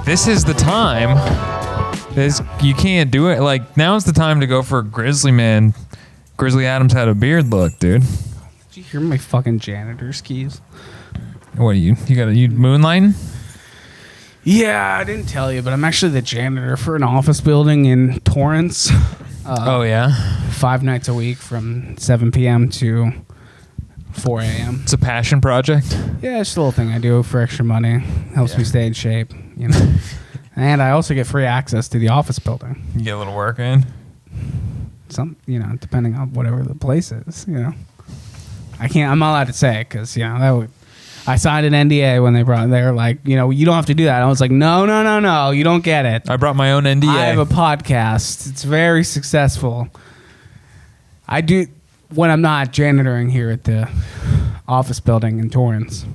this is the time. You can't do it. Like, now's the time to go for a Grizzly Man. Grizzly Adams had a beard look, dude. Did you hear my fucking janitor skis? What are you moonlighting? Yeah, I didn't tell you, but I'm actually the janitor for an office building in Torrance. Oh, yeah? 5 nights a week from 7 p.m. to 4 a.m. It's a passion project? Yeah, it's just a little thing I do for extra money. Helps me stay in shape, you know. And I also get free access to the office building. You get a little work in? Depending on whatever the place is, you know. I'm not allowed to say it because, I signed an NDA when they were like, you don't have to do that. I was like, no, you don't get it. I brought my own NDA. I have a podcast. It's very successful. I do when I'm not janitoring here at the office building in Torrance.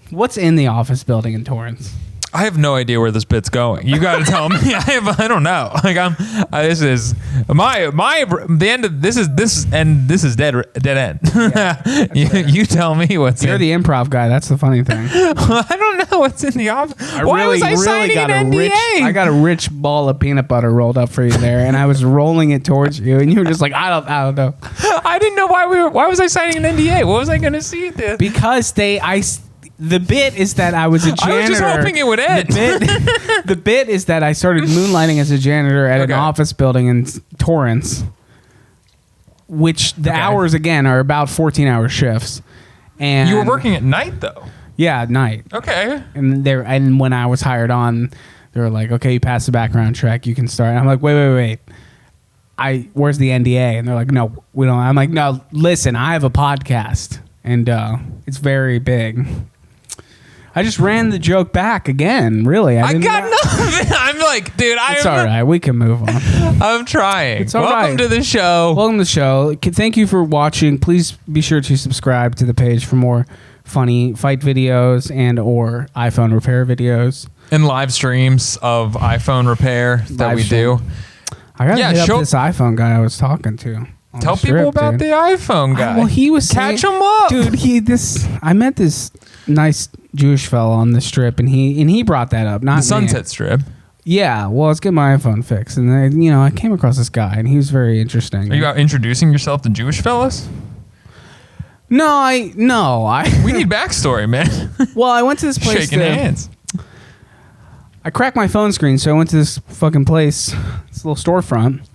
What's in the office building in Torrance? I have no idea where this bit's going. You got to tell me. I don't know. Like this is the end of this is dead end. Yeah, you tell me what's You're the improv guy. That's the funny thing. I don't know what's in the office. Why was I signing got an NDA? I got a rich ball of peanut butter rolled up for you there, and I was rolling it towards you, and you were just like, I don't know. I didn't know why was I signing an NDA? What was I going to see this? Because the bit is that I was a janitor. I was just hoping it would end. The bit is that I started moonlighting as a janitor at an office building in Torrance, which the hours, again, are about 14-hour shifts. And you were working at night, though? Yeah, at night. Okay. And when I was hired on, they were like, okay, you passed the background check, you can start. And I'm like, wait. Where's the NDA? And they're like, no, we don't. I'm like, no, listen, I have a podcast, and it's very big. I just ran the joke back again, really. I got nothing. I'm like, dude, it's all right. We can move on. I'm trying. It's all Welcome right. to the show. Welcome to the show. Thank you for watching. Please be sure to subscribe to the page for more funny fight videos and or iPhone repair videos. And live streams of iPhone repair that we do. I got to hit up this iPhone guy I was talking to. Tell people about the iPhone guy. Well, he was catch him up, dude. I met this nice Jewish fella on the strip, and he brought that up. Not the Sunset Strip. Yeah, well, I was getting my iPhone fixed, and then, I came across this guy, and he was very interesting. Are you out introducing yourself to Jewish fellas? No. We need backstory, man. Well, I went to this place. Shaking hands. I cracked my phone screen, so I went to this fucking place, this little storefront.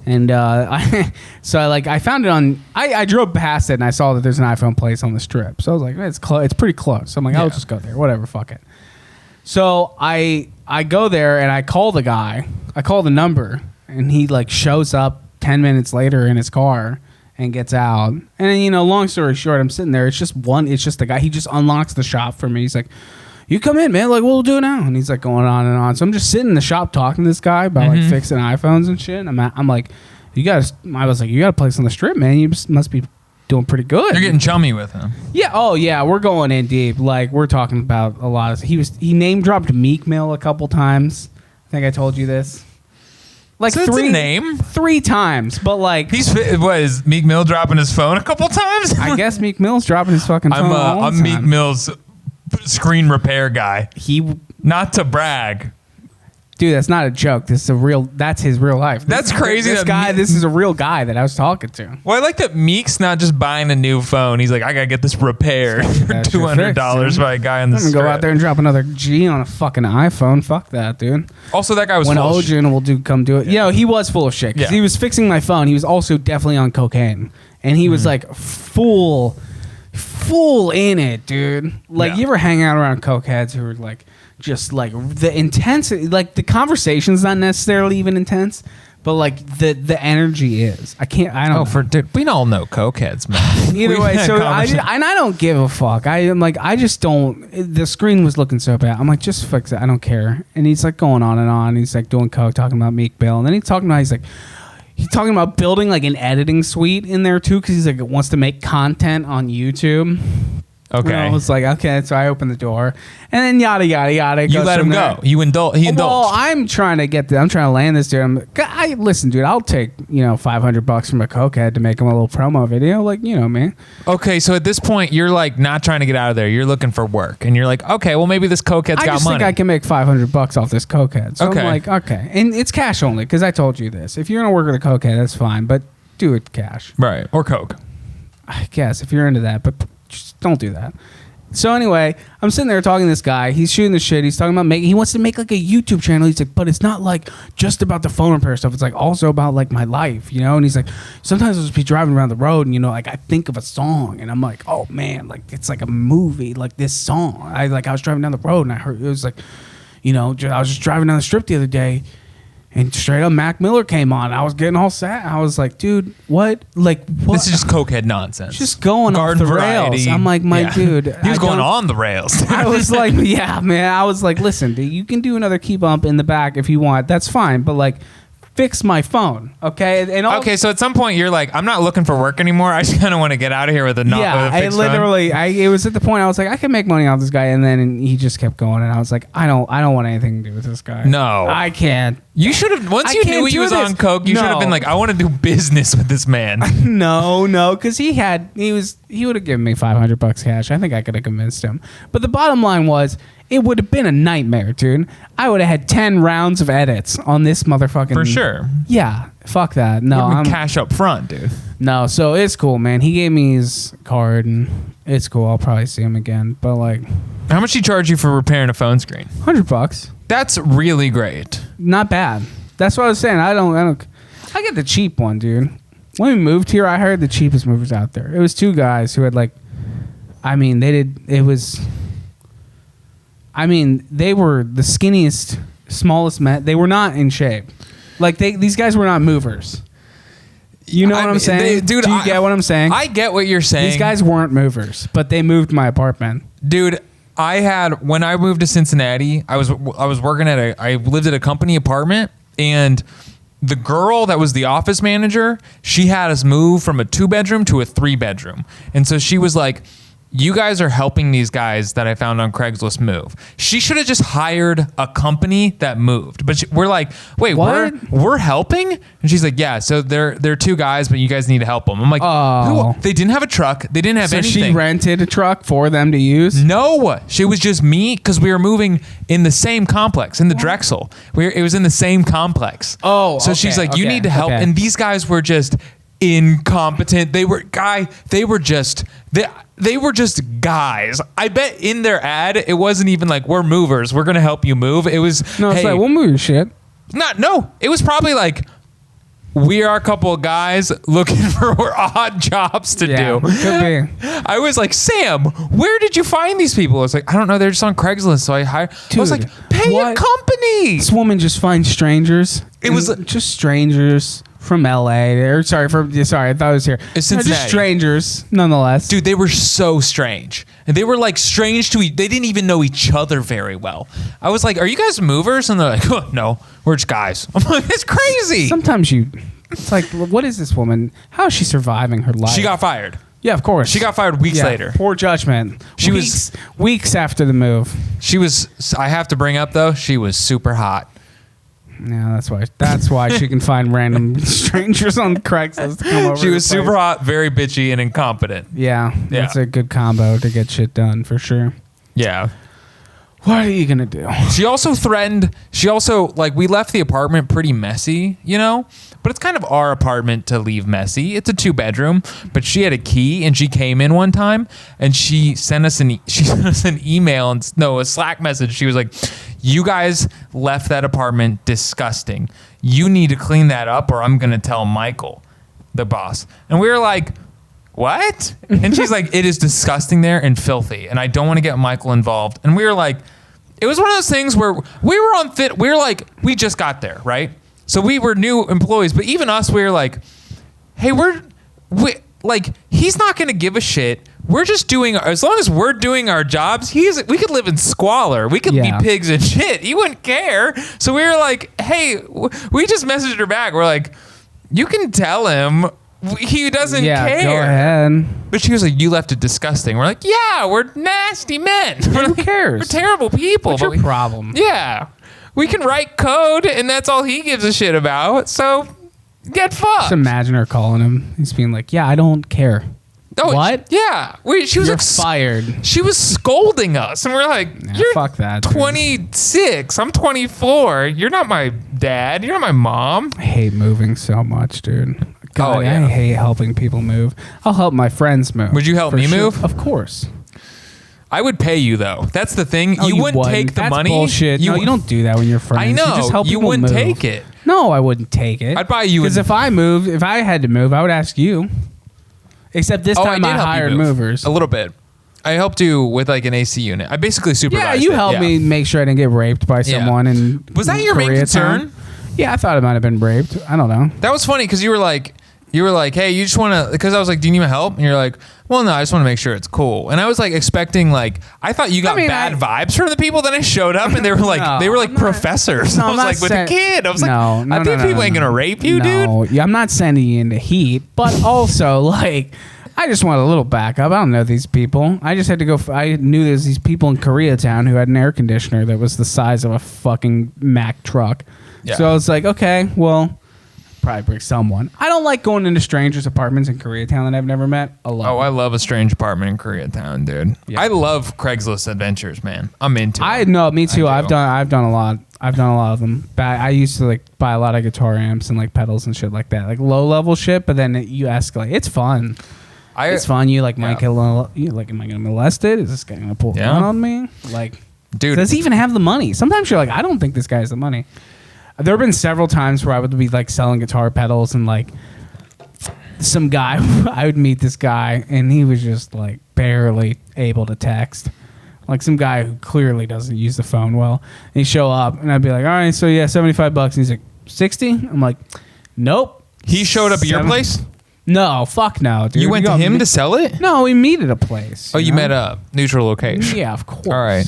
And I found it on. I drove past it and I saw that there's an iPhone place on the strip. So I was like, it's pretty close. So I'm like, I'll just go there. Whatever, fuck it. So I go there and I call the guy. I call the number and he shows up 10 minutes later in his car and gets out. And then, long story short, I'm sitting there. It's just the guy. He just unlocks the shop for me. He's like, you come in, man. Like, we'll do it now. And he's going on and on. So I'm just sitting in the shop talking to this guy about fixing iPhones and shit. And I'm like, you got a place on the strip, man. You must be doing pretty good. You're getting chummy with him. Yeah. Oh yeah. We're going in deep. We're talking about a lot of. He name dropped Meek Mill a couple times. I think I told you this. So three name 3 times, but is Meek Mill dropping his phone a couple times? I guess Meek Mill's dropping his fucking phone. I'm Meek Mill's screen repair guy. Not to brag, dude. That's not a joke. That's his real life. That's crazy. This is a real guy that I was talking to. Well, I like that Meek's not just buying a new phone. He's like, I gotta get this repaired for $200 by a guy on the strip. Go out there and drop another G on a fucking iPhone. Fuck that, dude. Also, that guy was when Ojan will come do it. Yeah. He was full of shit because he was fixing my phone. He was also definitely on cocaine, and he was full in it, dude. You ever hang out around cokeheads who are just the intensity, the conversation's not necessarily even intense, but the energy is. I don't know. Dude, we all know cokeheads, man. Either way, so I don't give a fuck. I just don't. The screen was looking so bad. I'm like, just fix it. I don't care. And he's going on and on. He's doing coke, talking about Meek Mill, and then he's talking about building an editing suite in there too, because he's wants to make content on YouTube. Okay. And I was like, okay. So I opened the door, and then yada yada yada. You let him go. You indulge. He indulged. Well, I'm trying to land this dude. Listen, dude. I'll take $500 from a cokehead to make him a little promo video, like man. Okay, so at this point, you're like not trying to get out of there. You're looking for work, and you're like, okay, well maybe this cokehead's got I just money. think I can make $500 off this cokehead. So Okay. I'm like, okay, and it's cash only because I told you this. If you're gonna work with a cokehead, that's fine, but do it cash. Right, or coke. I guess if you're into that, but just don't do that. So anyway, I'm sitting there talking to this guy. He's shooting the shit. He's talking about he wants to make like a YouTube channel. He's like, but it's not like just about the phone repair stuff. It's like also about like my life, And he's like, sometimes I'll just be driving around the road and like I think of a song and I'm like, oh man, like it's like a movie, like this song. I was driving down the road and I heard it was like, I was just driving down the strip the other day. And straight up, Mac Miller came on. I was getting all sad. I was like, dude, what? Like, what? This is just cokehead nonsense. Just going Garden off the variety. rails. I'm like, dude. He was going on the rails. I was like, yeah, man. I was like, listen, dude, you can do another key bump in the back if you want. That's fine. But like, fix my phone, okay? Okay, so at some point you're like, I'm not looking for work anymore. I just kind of want to get out of here with a not. Yeah, with a fixed phone. It was at the point I was like, I can make money off this guy, and then he just kept going, and I was like, I don't want anything to do with this guy. No, I can't. You should have once you knew he was on coke. You should have been like, I want to do business with this man. No, because he would have given me $500 cash. I think I could have convinced him. But the bottom line was, it would have been a nightmare, dude. I would have had 10 rounds of edits on this motherfucking. For sure. Yeah, fuck that. No, I'm cash up front, dude. No, so it's cool, man. He gave me his card, and it's cool. I'll probably see him again. But like, how much he charge you for repairing a phone screen? $100. That's really great. Not bad. That's what I was saying. I get the cheap one, dude. When we moved here, I hired the cheapest movers out there. It was two guys who had they were the skinniest, smallest men. They were not in shape. Like these guys were not movers. You know what I'm saying? Dude, do you get what I'm saying? I get what you're saying. These guys weren't movers, but they moved my apartment. Dude, when I moved to Cincinnati, I was working I lived at a company apartment, and the girl that was the office manager, she had us move from a 2-bedroom to a 3-bedroom. And so she was like, you guys are helping these guys that I found on Craigslist move. She should have just hired a company that moved. But we're like, wait, what? we're helping? And she's like, yeah, so they're 2 guys, but you guys need to help them. I'm like, oh. Who? They didn't have a truck. They didn't have anything. So she rented a truck for them to use? No, she was just me because we were moving in the same complex, in the Drexel. It was in the same complex. Oh, so she's like, you need to help. And these guys were just incompetent. They were just guys. I bet in their ad, it wasn't even like, we're movers, we're gonna help you move. It was, no, it's hey, like, we'll move your shit. No, it was probably like, we are a couple of guys looking for odd jobs to do. Could be. I was like, Sam, where did you find these people? I was like, I don't know. They're just on Craigslist. So I hired. I was like, pay a company. This woman just finds strangers. It was just strangers from LA. Sorry, I thought it was here. It's Cincinnati. Just strangers, nonetheless. Dude, they were so strange. And they were like strange they didn't even know each other very well. I was like, are you guys movers? And they're like, oh, no, we're just guys. I'm like, it's crazy. Sometimes it's like, what is this woman? How is she surviving her life? She got fired. Yeah, of course. She got fired weeks later. Poor judgment. She was weeks after the move. She was, I have to bring up though, she was super hot. Yeah, that's why she can find random strangers on Craigslist to come over. She was super hot, very bitchy, and incompetent. Yeah, that's a good combo to get shit done for sure. Yeah. What are you gonna do? She also we left the apartment pretty messy, but it's kind of our apartment to leave messy. It's a 2-bedroom, but she had a key and she came in one time and she sent us an email a Slack message. She was like, you guys left that apartment disgusting. You need to clean that up or I'm going to tell Michael, the boss. And we were like, what? And she's like, it is disgusting there and filthy. And I don't want to get Michael involved. And we were like, it was one of those things where we were on fit. We were like, we just got there, right? So we were new employees, but even us, we were like, hey, he's not going to give a shit. We're just as long as we're doing our jobs, we could live in squalor. We could be pigs and shit. He wouldn't care. So we were like, hey, we just messaged her back. We're like, you can tell him He doesn't care. Go ahead. But she was like, you left it disgusting. We're like, yeah, we're nasty men. Who cares? We're terrible people. What's your problem? Yeah. We can write code, and that's all he gives a shit about. So get fucked. Just imagine her calling him. He's being like, yeah, I don't care. Oh, what? Yeah. She was You're like, fired. She was scolding us, and we're like, you're fuck that, dude. 26. I'm 24. You're not my dad. You're not my mom. I hate moving so much, dude. God, yeah. I hate helping people move. I'll help my friends move. Would you help me move? Of course. I would pay you, though. That's the thing. No, you wouldn't take the That's money. Bullshit. No, you don't do that when you're friends. I know. You just help You people wouldn't move. take it. No, I wouldn't take it. I'd buy you. Because if I had to move, I would ask you. Except this time I hired movers. A little bit. I helped you with like an AC unit. I basically supervised. Yeah, you helped me make sure I didn't get raped by someone. And was that your main concern? Yeah, I thought it might have been raped. I don't know. That was funny because you were like, hey, you just want to, because I was like, do you need my help? And you're like, well, no, I just want to make sure it's cool. And I was like expecting like, I thought you got bad vibes from the people. Then I showed up and they were like, professors. I was like, with a kid. I was like, I think people ain't gonna rape you, dude. Yeah, I'm not sending you into heat, but also like, I just want a little backup. I don't know these people. I just had to go. I knew there's these people in Koreatown who had an air conditioner that was the size of a fucking Mack truck. Yeah. So I was like, okay, well, probably bring someone. I don't like going into strangers' apartments in Koreatown that I've never met alone. Oh, I love a strange apartment in Koreatown, dude. Yeah. I love Craigslist adventures, man. I'm into it. No, me too. I've done a lot. I've done a lot of them. I used to like buy a lot of guitar amps and like pedals and shit like that, like low level shit. But then you escalate. It's fun. It's fun. You like, am I getting molested? Is this guy gonna pull a gun on me? Like, dude, does he even have the money? Sometimes you're like, I don't think this guy has the money. There have been several times where I would be like selling guitar pedals and like some guy, I would meet this guy and he was just like barely able to text. Like some guy who clearly doesn't use the phone well. And he'd show up and I'd be like, all right, so yeah, $75. And he's like, 60? I'm like, nope. He showed up at your place? No, fuck no, dude. You went to him to sell it? No, we meet at a place. Oh, you met up. Neutral location. Yeah, of course. All right.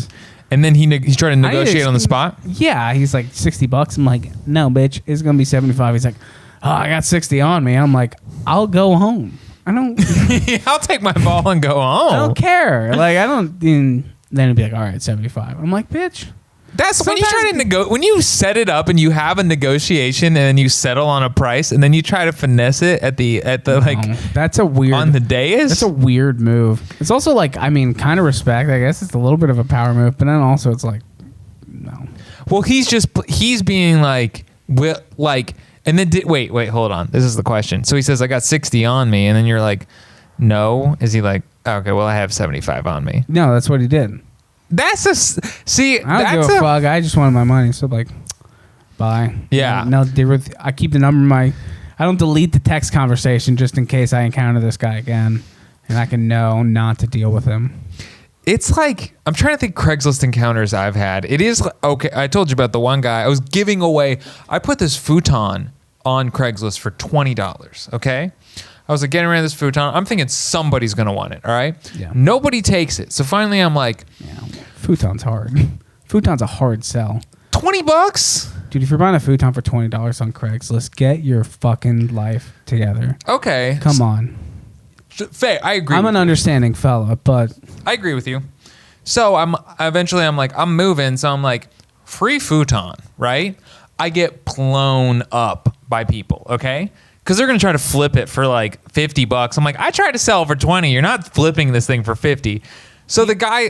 And then he tried to negotiate on the spot? Yeah, he's like, $60. I'm like, no, bitch, it's going to be 75. He's like, oh, I got 60 on me. I'm like, I'll go home. I don't. I'll take my ball and go home. I don't care. Like, I don't. Then it'd be like, all right, 75. I'm like, bitch. That's when you try to when you set it up and you have a negotiation and then you settle on a price and then you try to finesse it at the that's a weird on the dais. That's a weird move. It's also like, I mean, kind of respect. I guess it's a little bit of a power move, but then also it's like, no. Well, he's being like, and then wait, hold on. This is the question. So he says, I got 60 on me, and then you're like, no. Is he like, okay, well, I have 75 on me? No, that's what he did. That's I don't give a fuck. I just wanted my money, so like, bye. Yeah. No, I keep the number in I don't delete the text conversation just in case I encounter this guy again, and I can know not to deal with him. It's like, I'm trying to think Craigslist encounters I've had. It is, okay, I told you about the one guy. I was giving away, I put this futon on Craigslist for $20, okay? I was like getting rid of this futon. I'm thinking somebody's going to want it, all right? Yeah. Nobody takes it. So finally I'm like, futon's hard. Futon's a hard sell. $20? Dude, if you're buying a futon for $20 on Craigslist, get your fucking life together. Okay. Come on. Fair, I agree. I'm an understanding fella, but I agree with you. So I'm moving, so I'm like, free futon, right? I get blown up by people, okay? Because they're going to try to flip it for like $50. I'm like, I tried to sell it for 20. You're not flipping this thing for 50. So the guy,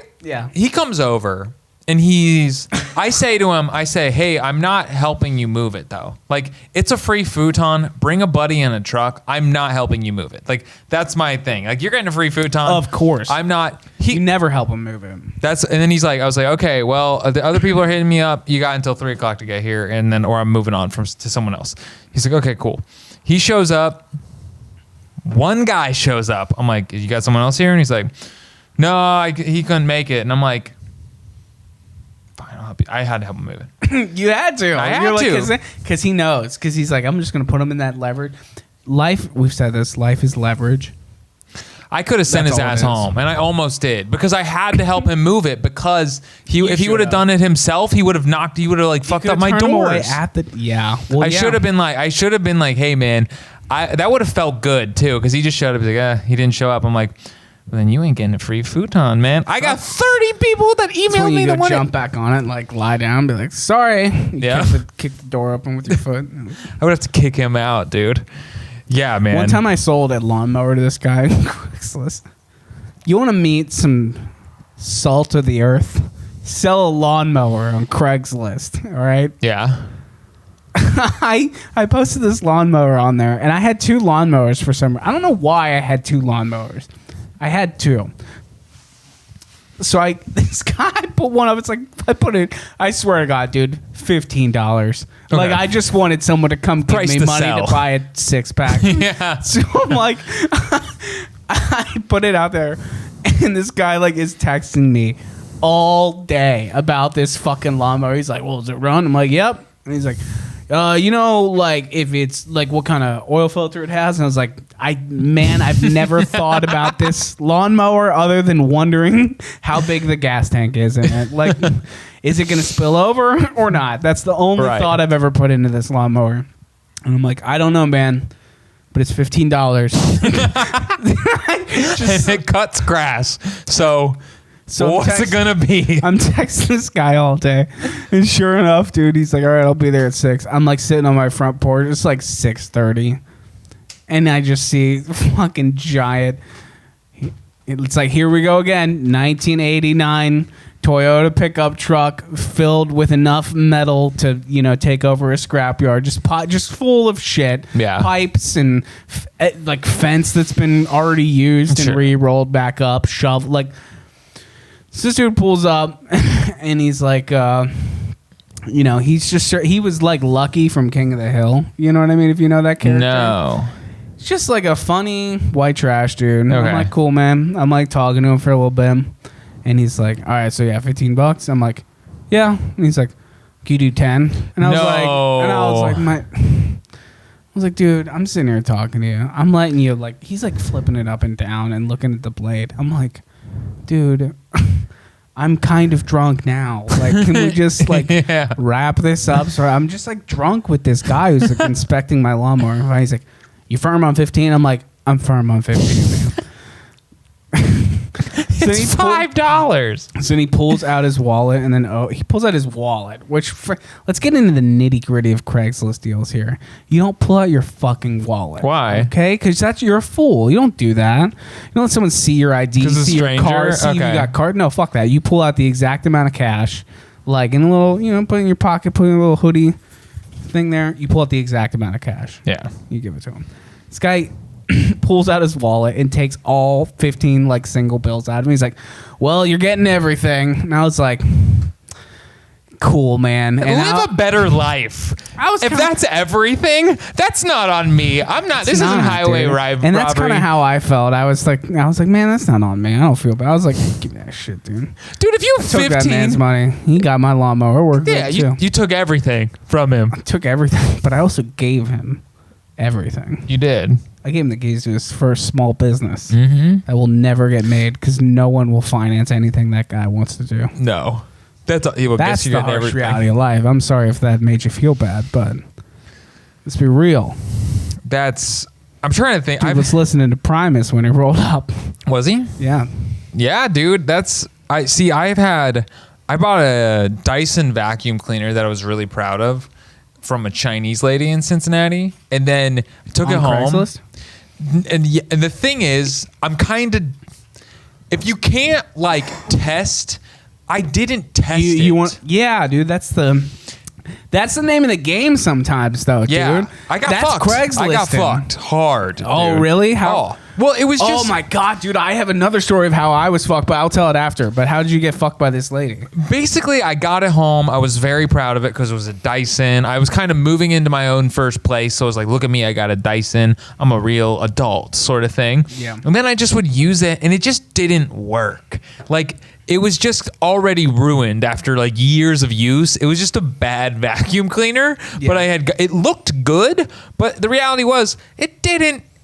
he comes over and I say to him, hey, I'm not helping you move it though. Like, it's a free futon. Bring a buddy in a truck. I'm not helping you move it. Like, that's my thing. Like, you're getting a free futon. Of course. I'm not. You never help him move it. And then he's like, I was like, okay, well, the other people are hitting me up. You got until 3 o'clock to get here, and then, or I'm moving on to someone else. He's like, okay, cool. He shows up. One guy shows up. I'm like, you got someone else here? And he's like, no, he couldn't make it. And I'm like, fine, I'll help you. I had to help him move it. You had to. I had to. Because he knows. Because he's like, I'm just going to put him in that leverage. We've said this, life is leverage. I could have sent his ass home, and I almost did because I had to help him move it because if he would have done it himself, he would have like fucked up my doors. Well, I should have been like, hey man, that would have felt good too, because he just showed up. He's like, he didn't show up. I'm like, well, then you ain't getting a free futon, man. I got 30 people that emailed me. You go jump back on it, like lie down, be like, sorry. You kick the door open with your foot. I would have to kick him out, dude. Yeah, man. One time I sold a lawnmower to this guy on Craigslist. You want to meet some salt of the earth? Sell a lawnmower on Craigslist, all right? Yeah. I posted this lawnmower on there, and I had 2 lawnmowers for some. I don't know why I had 2 lawnmowers. I had 2. So this guy put one up. It's like I swear to God, dude, $15. Okay. Like I just wanted someone to come give me money to buy a 6-pack. Yeah. So I'm like, I put it out there, and this guy like is texting me all day about this fucking lawnmower. He's like, well, does it run? I'm like, yep. And he's like, like if it's like what kind of oil filter it has. And I was like, I've never thought about this lawnmower other than wondering how big the gas tank is in it. Like, is it going to spill over or not? That's the only thought I've ever put into this lawnmower. And I'm like, I don't know, man, but it's $15. And it cuts grass. So what's it gonna be? I'm texting this guy all day, and sure enough, dude, he's like, all right, I'll be there at 6. I'm like sitting on my front porch. It's like 6:30, and I just see fucking giant. It's like, here we go again, 1989 Toyota pickup truck filled with enough metal to take over a scrapyard, just full of shit. Yeah, pipes and like fence that's been already used and re-rolled back up, shoved like. So this dude pulls up, and he's like, he was like Lucky from King of the Hill. You know what I mean? If you know that character. No. It's just like a funny white trash dude. Okay. I'm like, cool, man. I'm like talking to him for a little bit, and he's like, all right, so yeah, $15. I'm like, yeah. And he's like, can you do 10? And I was like, dude, I'm sitting here talking to you. I'm letting you like, he's like flipping it up and down and looking at the blade. I'm like, dude, I'm kind of drunk now. Like, can we just like wrap this up? So I'm just like drunk with this guy who's like inspecting my lawnmower. And he's like, you firm on 15? I'm like, I'm firm on 15, man. It's $5. So then he pulls out his wallet, and then he pulls out his wallet. Let's get into the nitty gritty of Craigslist deals here. You don't pull out your fucking wallet. Why? Okay, because you're a fool. You don't do that. You don't let someone see your ID, see your card, see if you got card. No, fuck that. You pull out the exact amount of cash, like in a little, put it in your pocket, put it in a little hoodie thing there. You pull out the exact amount of cash. Yeah, you give it to him. This guy pulls out his wallet and takes all 15 like single bills out of me. He's like, well, you're getting everything. And I was like, cool, man. And live a better life. If that's everything, that's not on me. I'm not. This isn't highway robbery. And that's kind of how I felt. I was like, man, that's not on me. I don't feel bad. I was like, give me that shit, dude. Dude, if you have 15, took that man's money. He got my lawnmower. Worked you took everything from him. I took everything, but I also gave him everything. You did. I gave him the keys to his first small business that will never get made because no one will finance anything that guy wants to do. No. That's the harsh reality of life. I'm sorry if that made you feel bad, but let's be real. I'm trying to think. I was listening to Primus when he rolled up. Was he? Yeah. Yeah, dude. I bought a Dyson vacuum cleaner that I was really proud of from a Chinese lady in Cincinnati, and then I took it home. Craigslist? And the thing is, I'm kind of, if you can't like test, I didn't test it. Yeah, dude, that's the name of the game sometimes, though, dude. I got fucked. Craigslist. I got fucked hard. Oh, dude. Really? How? Well, it was just... Oh, my God, dude. I have another story of how I was fucked, but I'll tell it after. But how did you get fucked by this lady? Basically, I got it home. I was very proud of it because it was a Dyson. I was kind of moving into my own first place. So I was like, look at me. I got a Dyson. I'm a real adult sort of thing. Yeah. And then I just would use it, and it just didn't work. Like... It was just already ruined after like years of use. It was just a bad vacuum cleaner, but it looked good. But the reality was it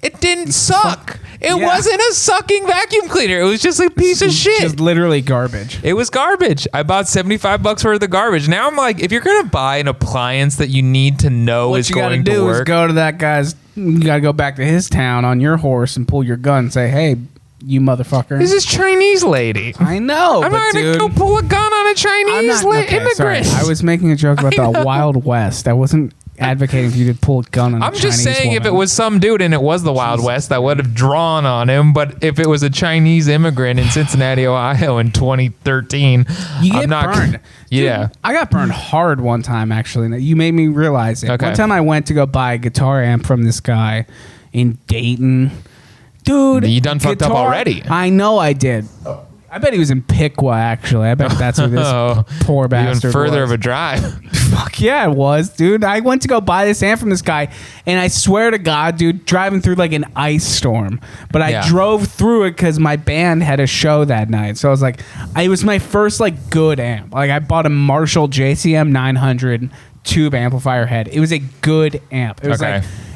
It didn't suck. It wasn't a sucking vacuum cleaner. It was just a piece of shit. Just literally garbage. It was garbage. I bought $75 worth of garbage. Now I'm like, if you're gonna buy an appliance that you need to know is going to work, what you gotta do is go to that guy's. You gotta go back to his town on your horse and pull your gun and say, "Hey, you motherfucker." This is Chinese lady. I know. I'm not gonna go pull a gun on a Chinese immigrant. Sorry. I was making a joke about the Wild West. I wasn't advocating for you to pull a gun on a Chinese just saying woman. If it was some dude and it was the Wild West, I would have drawn on him. But if it was a Chinese immigrant in Cincinnati, Ohio in 2013, you get burned. Yeah. Dude, I got burned hard one time, actually. You made me realize it. Okay. One time I went to go buy a guitar amp from this guy in Dayton. Dude. You done fucked up already. I know I did. I bet he was in Piqua, actually. I bet that's who this poor bastard Even further was. of a drive. Fuck yeah, it was, dude. I went to go buy this amp from this guy, and I swear to God, dude, driving through like an ice storm. But I drove through it because my band had a show that night. So I was like, it was my first like good amp. Like I bought a Marshall JCM 900 tube amplifier head. It was a good amp. It was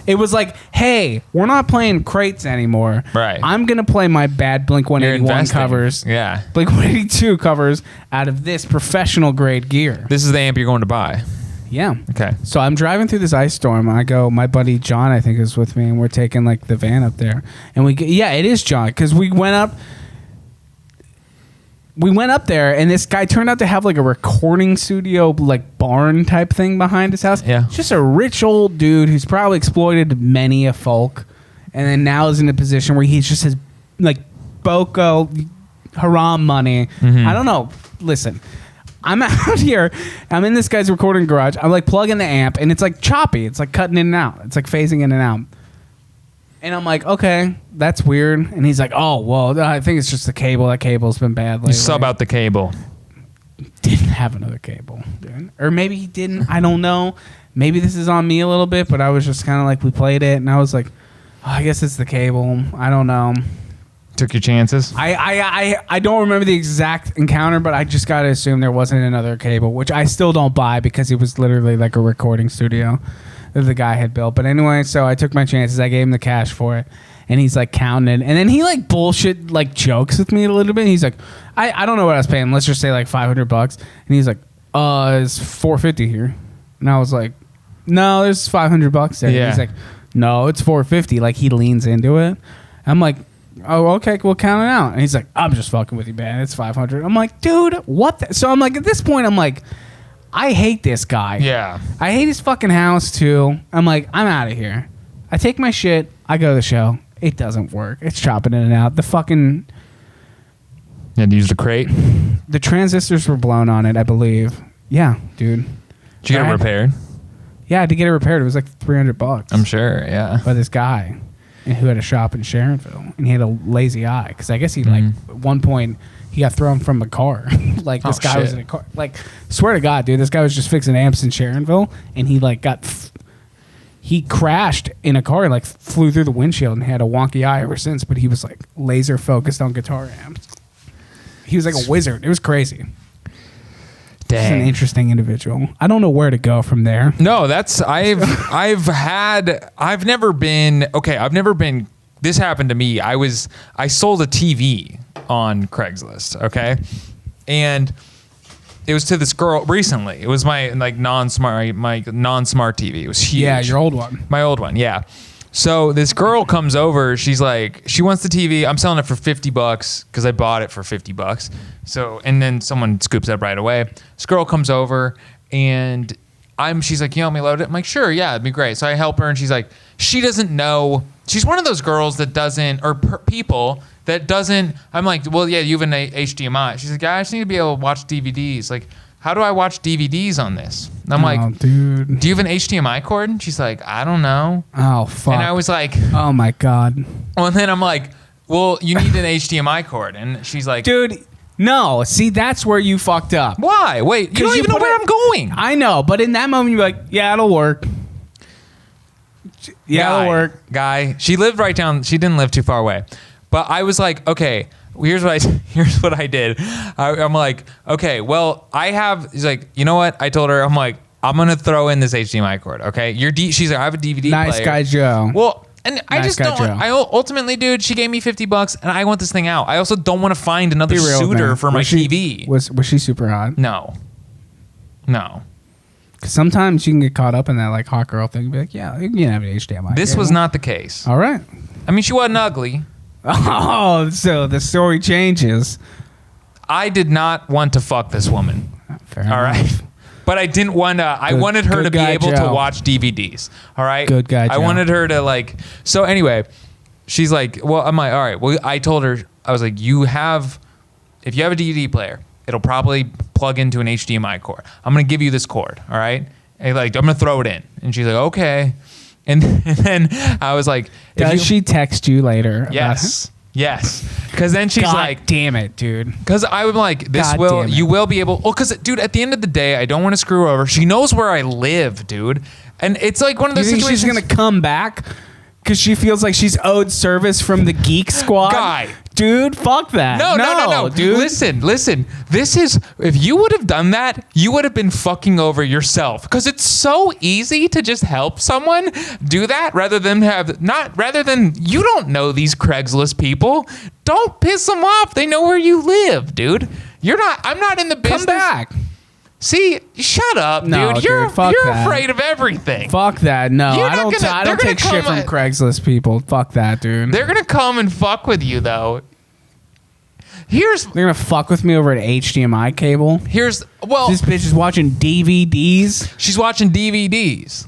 It was like, hey, we're not playing crates anymore. Right. I'm going to play my bad Blink-181 covers. Yeah. Blink-182 covers out of this professional grade gear. This is the amp you're going to buy. Yeah. Okay. So I'm driving through this ice storm. I go, my buddy John, I think, is with me, and we're taking like the van up there. And it is John, because we went up there, and this guy turned out to have like a recording studio, like barn type thing behind his house. Yeah. Just a rich old dude who's probably exploited many a folk, and then now is in a position where he just has like boko haram money. Mm-hmm. I don't know. Listen, I'm out here. I'm in this guy's recording garage. I'm like plugging the amp, and it's like choppy. It's like cutting in and out. It's like phasing in and out. And I'm like, okay, that's weird. And he's like, oh, well, I think it's just the cable. That cable's been bad lately. You sub out the cable. Didn't have another cable, dude. Or maybe he didn't. I don't know. Maybe this is on me a little bit, but I was just kind of like, we played it, and I was like, oh, I guess it's the cable. I don't know. Took your chances? I don't remember the exact encounter, but I just got to assume there wasn't another cable, which I still don't buy because it was literally like a recording studio that the guy had built. But anyway, so I took my chances. I gave him the cash for it, and he's like counting it. And then he like bullshit like jokes with me a little bit. He's like, I don't know what I was paying. Let's just say like $500. And he's like, it's $450 here. And I was like, no, there's $500 there. Yeah. And he's like, no, it's $450. Like he leans into it. I'm like, oh, okay, we'll count it out. And he's like, I'm just fucking with you, man. It's $500. I'm like, dude, what? So I'm like, at this point, I'm like, I hate this guy. Yeah. I hate his fucking house, too. I'm like, I'm out of here. I take my shit. I go to the show. It doesn't work. It's chopping in and out. The fucking... You had to use the crate? The transistors were blown on it, I believe. Yeah, dude. Did you get it repaired? Yeah, I had to get it repaired. It was like $300. I'm sure, yeah. By this guy who had a shop in Sharonville. And he had a lazy eye. Because I guess he, like, at one point... He got thrown from a car. Like, this guy was in a car. Like, swear to God, dude, this guy was just fixing amps in Sharonville, and he, like, he crashed in a car and, like, flew through the windshield and had a wonky eye ever since, but he was, like, laser focused on guitar amps. He was like a wizard. It was crazy. Dang. He's an interesting individual. I don't know where to go from there. No, I've never been, this happened to me. I sold a TV on Craigslist, okay? And it was to this girl recently. It was my like non-smart TV. It was huge. Yeah, your old one. My old one, yeah. So this girl comes over. She's like, she wants the TV. I'm selling it for $50 because I bought it for $50. So, and then someone scoops it up right away. This girl comes over and she's like, you want me to load it? I'm like, sure, yeah, it'd be great. So I help her and she's like, she doesn't know. She's one of those girls that doesn't, or people that doesn't, I'm like, well, yeah, you have an HDMI. She's like, I just need to be able to watch DVDs. Like, how do I watch DVDs on this? And I'm like, dude, do you have an HDMI cord? And she's like, I don't know. Oh, fuck. And I was like, oh my God. Well, and then I'm like, well, you need an HDMI cord. And she's like, dude, no. See, that's where you fucked up. Why? Wait, you don't even know where I'm going. I know, but in that moment, you're like, yeah, it'll work. Yeah, it'll work. Guy, she lived right down, she didn't live too far away. But I was like, okay, here's what I did. I'm like, okay, well, he's like, you know what? I told her, I'm like, I'm going to throw in this HDMI cord, okay? She's like, I have a DVD nice player. guy, Joe. Well, And I Nice just guy, don't. Joe. Ultimately, dude, she gave me $50, and I want this thing out. I also don't want to find another Be real, suitor man. for my Was she- TV. Was she super hot? No. 'Cause sometimes you can get caught up in that like hot girl thing. And be like, yeah, you can have an HDMI. This cable. was not the case. All right. I mean, she wasn't ugly. Oh, so the story changes. I did not want to fuck this woman. Fair All enough. right. But I didn't want to. I wanted her good to be guy, able to Joe. watch DVDs. All right. Good guy, I Joe. wanted her to like. So anyway, she's like, well, I'm like, all right. Well, I told her, I was like, if you have a DVD player, it'll probably plug into an HDMI cord. I'm gonna give you this cord. All right. And like, I'm gonna throw it in. And she's like, okay. And then I was like, Does she text you later? about Yes. Yes. Because then she's God like, damn it, dude. because I'm like, God damn it. you will be able. Oh, because dude, at the end of the day, I don't want to screw her over. She knows where I live, dude, and it's like one of You those think situations. she's gonna come back because she feels like she's owed service from the Geek Squad? Guy. Dude, fuck that. No, dude. Listen. This is, if you would have done that, you would have been fucking over yourself. Because it's so easy to just help someone do that rather than you don't know these Craigslist people. Don't piss them off. They know where you live, dude. I'm not in the business. Come back. See, shut up, No, dude. You're fuck that. afraid of everything. Fuck that. No, You're I not don't. gonna- I they're don't take gonna shit come from at- Craigslist people. Fuck that, dude. They're gonna come and fuck with you, though. They're gonna fuck with me over an HDMI cable. Here's This bitch is watching DVDs. she's watching DVDs.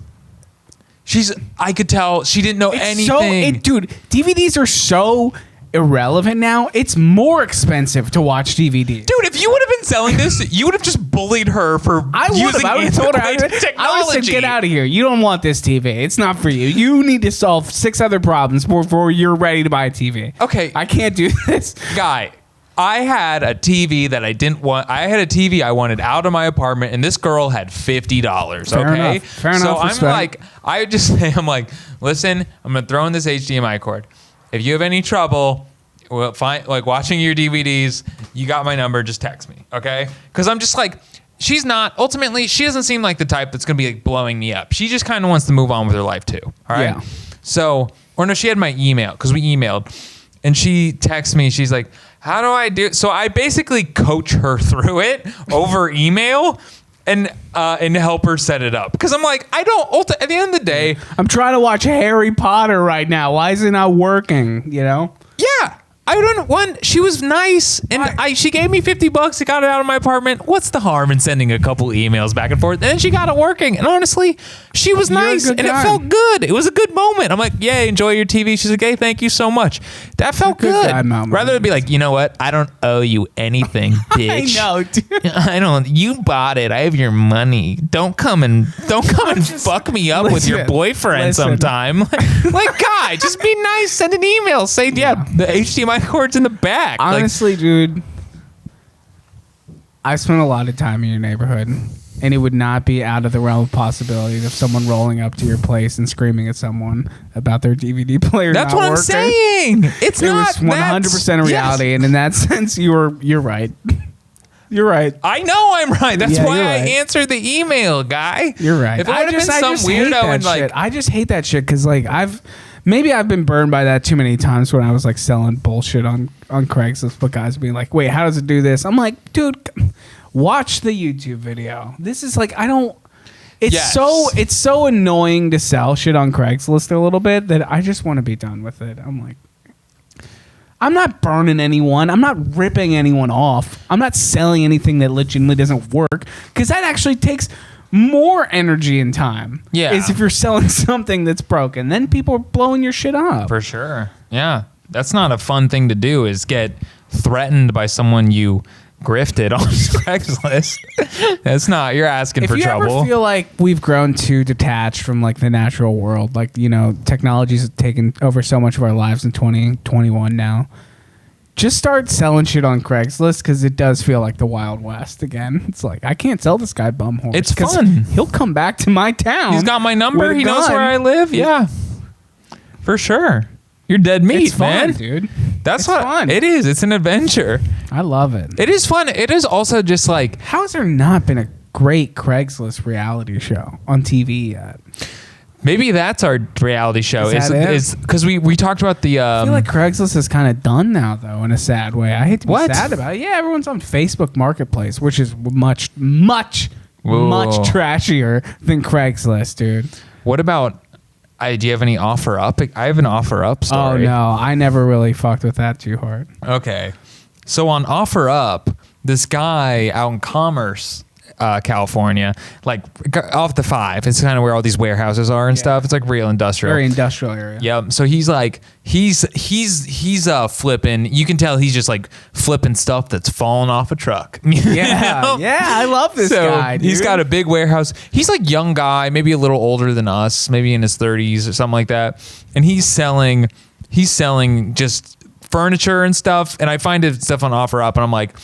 I could tell she didn't know anything. Dude, DVDs are so irrelevant now. It's more expensive to watch DVDs. Dude, if you would have been selling this, you would have just bullied her for I would using have told her. antiquated I would technology. have said, get out of here. You don't want this TV. It's not for you. You need to solve 6 other problems before you're ready to buy a TV. Okay. I can't do this. Guy, I had a TV that I didn't want. I had a TV I wanted out of my apartment, and this girl had $50. Fair okay, enough. Fair so enough, I'm respect. like, I just say, I'm like, listen, I'm gonna throw in this HDMI cord. If you have any trouble, well, fine, like watching your DVDs, you got my number. Just text me, okay? Because I'm just like, she's not. Ultimately, she doesn't seem like the type that's gonna be like blowing me up. She just kind of wants to move on with her life too. All right. Yeah. So, or no, she had my email because we emailed, and she texts me. She's like, how do I do? So I basically coach her through it over email and help her set it up. Because I'm like, at the end of the day, I'm trying to watch Harry Potter right now. Why is it not working? You know? yeah. I don't want. She was nice, and she gave me $50 to got it out of my apartment. What's the harm in sending a couple emails back and forth? And then she got it working. And honestly, she was You're a nice, good and guy. it felt good. It was a good moment. I'm like, yeah, enjoy your TV. She's like, hey, thank you so much. That felt Good good. guy moment. Rather than be like, you know what? I don't owe you anything, bitch. I know, dude. I don't. You bought it. I have your money. Don't come and fuck me up with your Listen, boyfriend listen. sometime. Like, guy, just be nice. Send an email. Say, yeah, the HDMI cord's in the back. Honestly, dude, I spent a lot of time in your neighborhood, and it would not be out of the realm of possibility of someone rolling up to your place and screaming at someone about their DVD player. That's not what I'm working. saying. It's It not was 100% a reality, and in that sense, you're right. You're right. I know I'm right. That's Yeah, why you're I right. answered the email, guy. You're right. If it would have been some hate weirdo that and like, shit. I just hate that shit because like I've been burned by that too many times when I was like selling bullshit on Craigslist. But guys being like, wait, how does it do this? I'm like, dude, watch the YouTube video. This is like It's Yes. so annoying to sell shit on Craigslist a little bit that I just want to be done with it. I'm like, I'm not burning anyone. I'm not ripping anyone off. I'm not selling anything that legitimately doesn't work because that actually takes more energy and time. Yeah. Is if you're selling something that's broken, then people are blowing your shit up. for sure. Yeah, that's not a fun thing to do. Is get threatened by someone you grifted on Craigslist. That's not. You're asking If for you trouble. ever feel like we've grown too detached from like the natural world, like, you know, technology's taken over so much of our lives in 2021 now, just start selling shit on Craigslist because it does feel like the Wild West again. It's like, I can't sell this guy bum horse. It's 'cause fun. He'll come back to my town. He's got my number. with a He knows gun. where I live. Yeah, for sure. You're dead meat, It's fun, man. dude. That's It's what fun. it is. It's an adventure. I love it. It is fun. It is also just like, How has there not been a great Craigslist reality show on TV yet? Maybe that's our reality show. Is because we talked about the. I feel like Craigslist is kind of done now, though, in a sad way. I hate to be sad about it. Yeah, everyone's on Facebook Marketplace, which is much trashier than Craigslist, dude. What about? Do you have any OfferUp? I have an OfferUp story. Oh no, I never really fucked with that too hard. Okay, so on OfferUp, this guy out in Commerce, California, like off the 5. It's kind of where all these warehouses are and stuff. It's like real industrial. Very industrial area. Yep. So he's like he's flipping. You can tell he's just like flipping stuff that's fallen off a truck. Yeah. Yeah, I love this guy, dude. He's got a big warehouse. He's like young guy, maybe a little older than us, maybe in his 30s or something like that. And he's selling just furniture and stuff. And I find it stuff on OfferUp, and I'm like,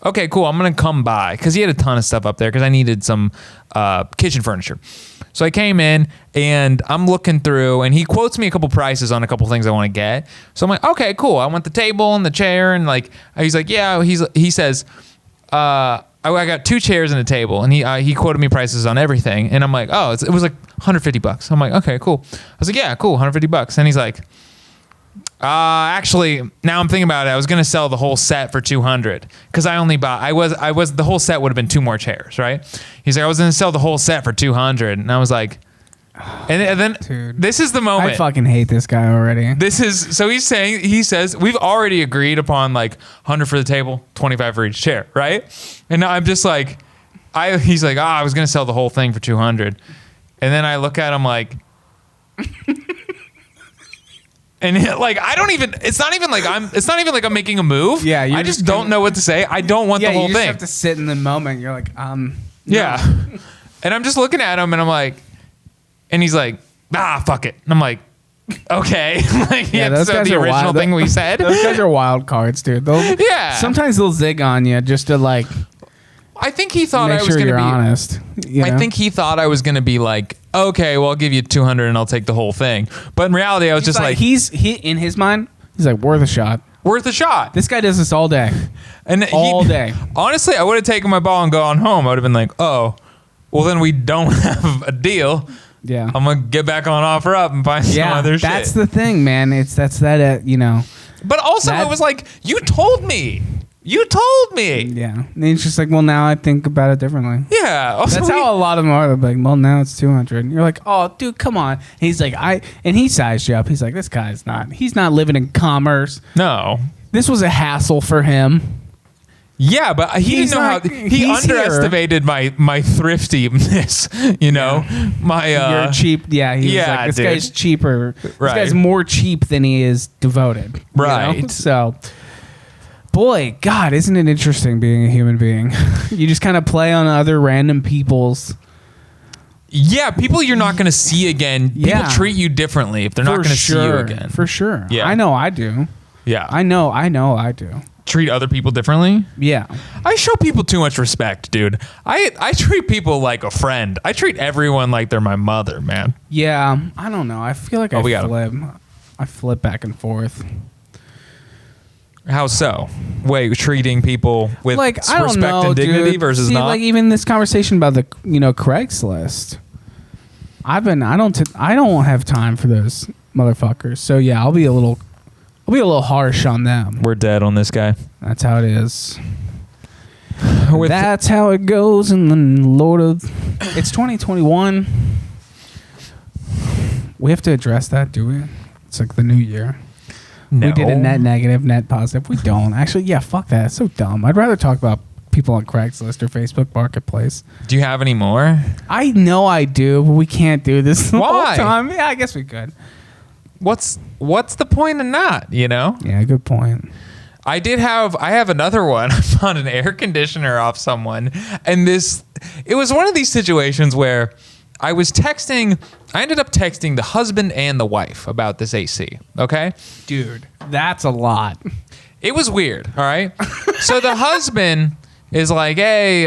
okay, cool. I'm going to come by because he had a ton of stuff up there because I needed some kitchen furniture. So I came in and I'm looking through, and he quotes me a couple prices on a couple things I want to get. So I'm like, okay, cool. I want the table and the chair. And like, he's like, yeah, he says, I got 2 chairs and a table. And he quoted me prices on everything. And I'm like, oh, it was like $150. I'm like, okay, cool. I was like, yeah, cool. $150. And he's like, actually, now I'm thinking about it. I was gonna sell the whole set for $200 because I only bought. I was the whole set would have been 2 more chairs, right? He's like, I was gonna sell the whole set for $200, and I was like, and then Dude, this is the moment. I fucking hate this guy already. He says we've already agreed upon like 100 for the table, 25 for each chair, right? And now I'm just like, he's like, I was gonna sell the whole thing for $200, and then I look at him like. And like it's not even like I'm making a move. Yeah, I just don't know what to say. I don't want the whole you thing. You have to sit in the moment. You're like, no. Yeah. And I'm just looking at him, and I'm like, and he's like, fuck it. And I'm like, okay. Like, yeah, those guys the are original wild. thing we said. Those guys are wild cards, dude. Sometimes they'll zig on you just to like. I think he thought I was going to be honest. I think he thought I was going to be like, okay, well, I'll give you $200 and I'll take the whole thing. But in reality, I was just like, he in his mind, he's like, worth a shot. Worth a shot. This guy does this all day. And all day. Honestly, I would have taken my ball and gone home. I would have been like, oh, well, then we don't have a deal. Yeah. I'm going to get back on OfferUp and find some other shit. That's the thing, man. But also, it was like, you told me. You told me. Yeah. And he's just like, well, now I think about it differently. Yeah. Also, that's how a lot of them are. They're like, well, now it's 200. And you're like, oh, dude, come on. And he's like, and he sized you up. He's like, this guy's he's not living in commerce. No. This was a hassle for him. Yeah, but he didn't know how he underestimated my thriftiness, you know. You're cheap. Yeah, he's like, this guy's cheaper. This guy's more cheap than he is devoted. Right. You know? So boy, God, isn't it interesting being a human being? You just kind of play on other random people's. Yeah, people you're not going to see again. People treat you differently if they're not going to see you again. For sure. Yeah. I know I do. Yeah. I know I do. Treat other people differently? Yeah. I show people too much respect, dude. I treat people like a friend. I treat everyone like they're my mother, man. Yeah. I don't know. I feel like I flip back and forth. How so? Wait, treating people with respect and dignity versus not? Like even this conversation about the Craigslist. I don't have time for those motherfuckers. So yeah, I'll be a little harsh on them. We're dead on this guy. That's how it is. That's how it goes in the Lord of. It's 2021. We have to address that, do we? It's like the new year. No. We did a net negative, net positive. We don't. Actually, yeah, fuck that. It's so dumb. I'd rather talk about people on Craigslist or Facebook Marketplace. Do you have any more? I know I do, but we can't do this the whole time. Yeah, I guess we could. What's the point in that, you know? Yeah, good point. I have another one. I found an air conditioner off someone, and it was one of these situations where I ended up texting the husband and the wife about this AC, okay? Dude, that's a lot. It was weird, all right? So the husband is like, hey,